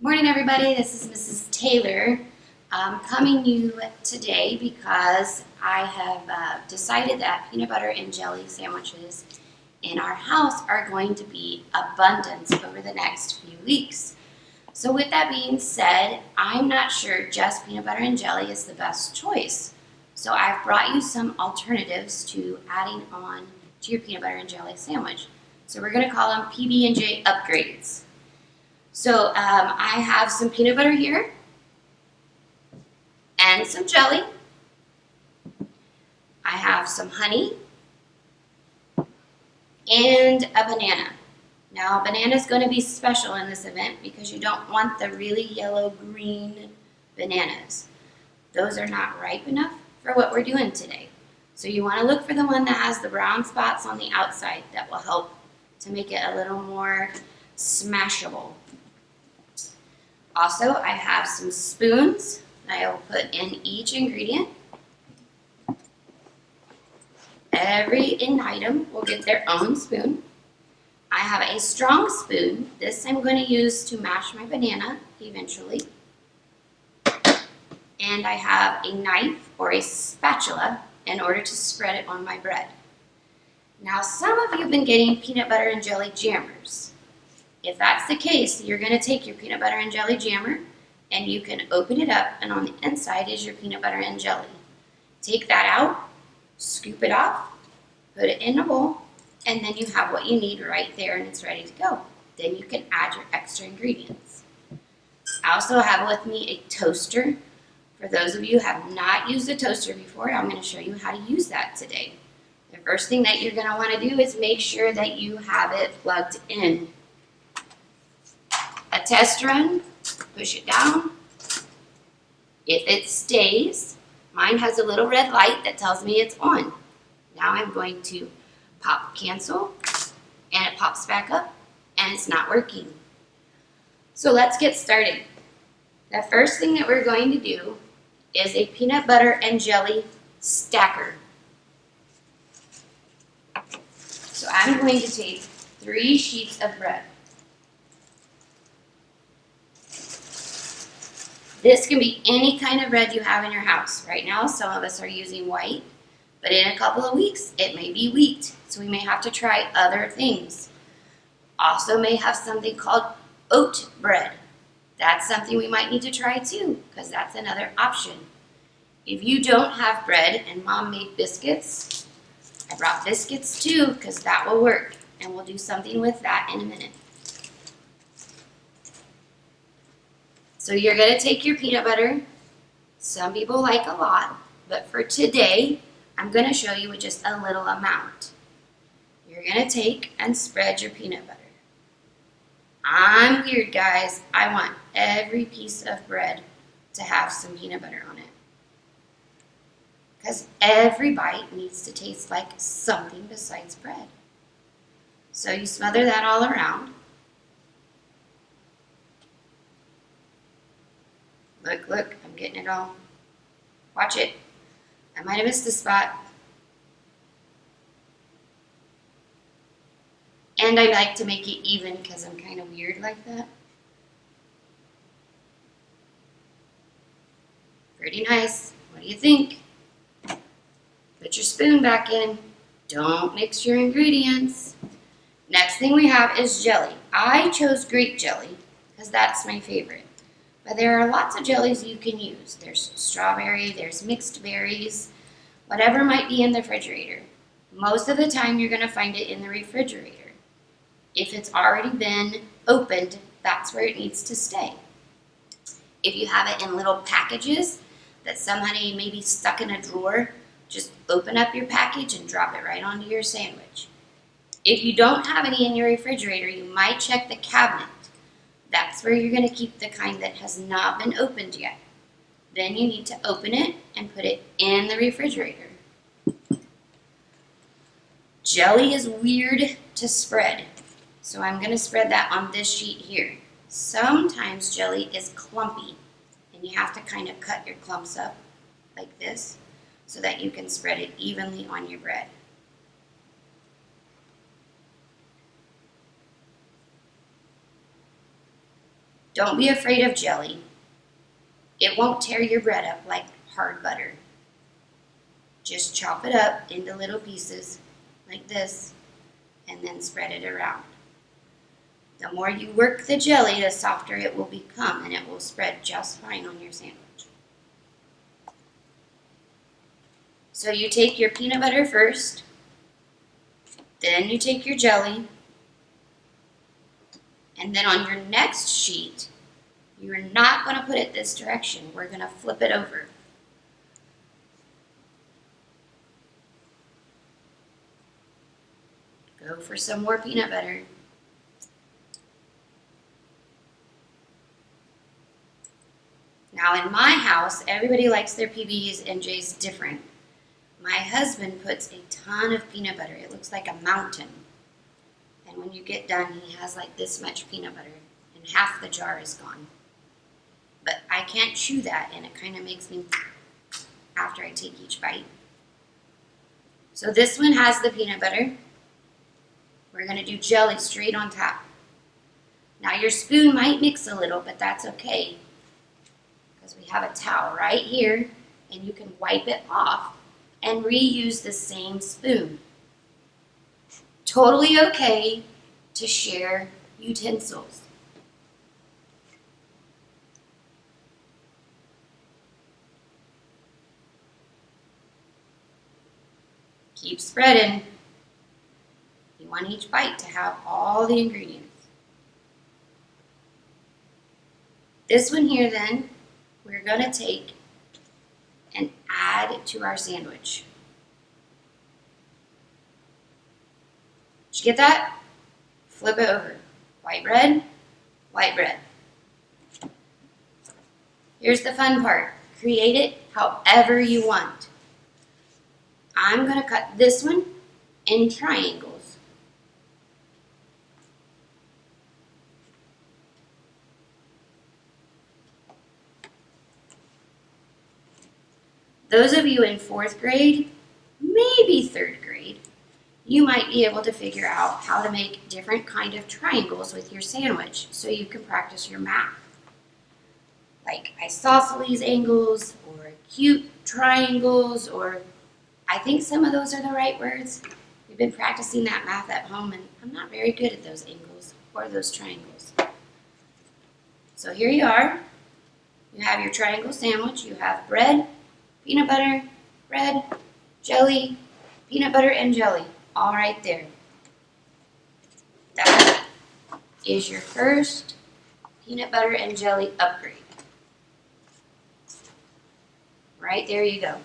Morning, everybody. This is Mrs. Taylor. I'm coming to you today because I have decided that peanut butter and jelly sandwiches in our house are going to be abundant over the next few weeks. So, with that being said, I'm not sure just peanut butter and jelly is the best choice. So, I've brought you some alternatives to adding on to your peanut butter and jelly sandwich. So, we're going to call them PB&J upgrades. So I have some peanut butter here and some jelly. I have some honey and a banana. Now, banana is going to be special in this event because you don't want the really yellow-green bananas. Those are not ripe enough for what we're doing today. So you want to look for the one that has the brown spots on the outside. That will help to make it a little more smashable. Also, I have some spoons that I will put in each ingredient. Every item will get their own spoon. I have a strong spoon. This I'm going to use to mash my banana eventually. And I have a knife or a spatula in order to spread it on my bread. Now, some of you have been getting peanut butter and jelly jammers. If that's the case, you're going to take your peanut butter and jelly jammer and you can open it up, and on the inside is your peanut butter and jelly. Take that out, scoop it off, put it in a bowl, and then you have what you need right there and it's ready to go. Then you can add your extra ingredients. I also have with me a toaster. For those of you who have not used a toaster before, I'm going to show you how to use that today. The first thing that you're going to want to do is make sure that you have it plugged in. A test run, push it down. If it stays, mine has a little red light that tells me it's on. Now I'm going to pop cancel, and it pops back up, and it's not working. So let's get started. The first thing that we're going to do is a peanut butter and jelly stacker. So I'm going to take 3 sheets of bread. This can be any kind of bread you have in your house. Right now, some of us are using white, but in a couple of weeks, it may be wheat. So we may have to try other things. Also may have something called oat bread. That's something we might need to try too, because that's another option. If you don't have bread and mom made biscuits, I brought biscuits too, because that will work. And we'll do something with that in a minute. So you're going to take your peanut butter. Some people like a lot, but for today, I'm going to show you with just a little amount. You're going to take and spread your peanut butter. I'm weird, guys. I want every piece of bread to have some peanut butter on it. Because every bite needs to taste like something besides bread. So you smother that all around. Look, I'm getting it all. Watch it. I might have missed a spot. And I like to make it even because I'm kind of weird like that. Pretty nice. What do you think? Put your spoon back in. Don't mix your ingredients. Next thing we have is jelly. I chose grape jelly because that's my favorite. But there are lots of jellies you can use. There's strawberry, there's mixed berries, whatever might be in the refrigerator. Most of the time you're going to find it in the refrigerator. If it's already been opened, that's where it needs to stay. If you have it in little packages that somebody maybe stuck in a drawer, just open up your package and drop it right onto your sandwich. If you don't have any in your refrigerator, you might check the cabinet. That's where you're going to keep the kind that has not been opened yet. Then you need to open it and put it in the refrigerator. Jelly is weird to spread, so I'm going to spread that on this sheet here. Sometimes jelly is clumpy, and you have to kind of cut your clumps up like this so that you can spread it evenly on your bread. Don't be afraid of jelly. It won't tear your bread up like hard butter. Just chop it up into little pieces like this and then spread it around. The more you work the jelly, the softer it will become, and it will spread just fine on your sandwich. So you take your peanut butter first, then you take your jelly, and then on your next sheet, you're not going to put it this direction. We're going to flip it over. Go for some more peanut butter. Now in my house, everybody likes their PBs and J's different. My husband puts a ton of peanut butter. It looks like a mountain. And when you get done, he has like this much peanut butter, and half the jar is gone. But I can't chew that, and it kind of makes me after I take each bite. So this one has the peanut butter. We're going to do jelly straight on top. Now your spoon might mix a little, but that's okay, because we have a towel right here, and you can wipe it off and reuse the same spoon. Totally okay to share utensils. Keep spreading. You want each bite to have all the ingredients. This one here then, we're going to take and add to our sandwich. Did you get that? Flip it over. White bread, white bread. Here's the fun part. Create it however you want. I'm going to cut this one in triangles. Those of you in 4th grade, maybe 3rd grade, you might be able to figure out how to make different kind of triangles with your sandwich so you can practice your math. Like isosceles angles or acute triangles, or I think some of those are the right words. We've been practicing that math at home, and I'm not very good at those angles or those triangles. So here you are. You have your triangle sandwich. You have bread, peanut butter, bread, jelly, peanut butter, and jelly, all right there. That is your first peanut butter and jelly upgrade. Right there you go.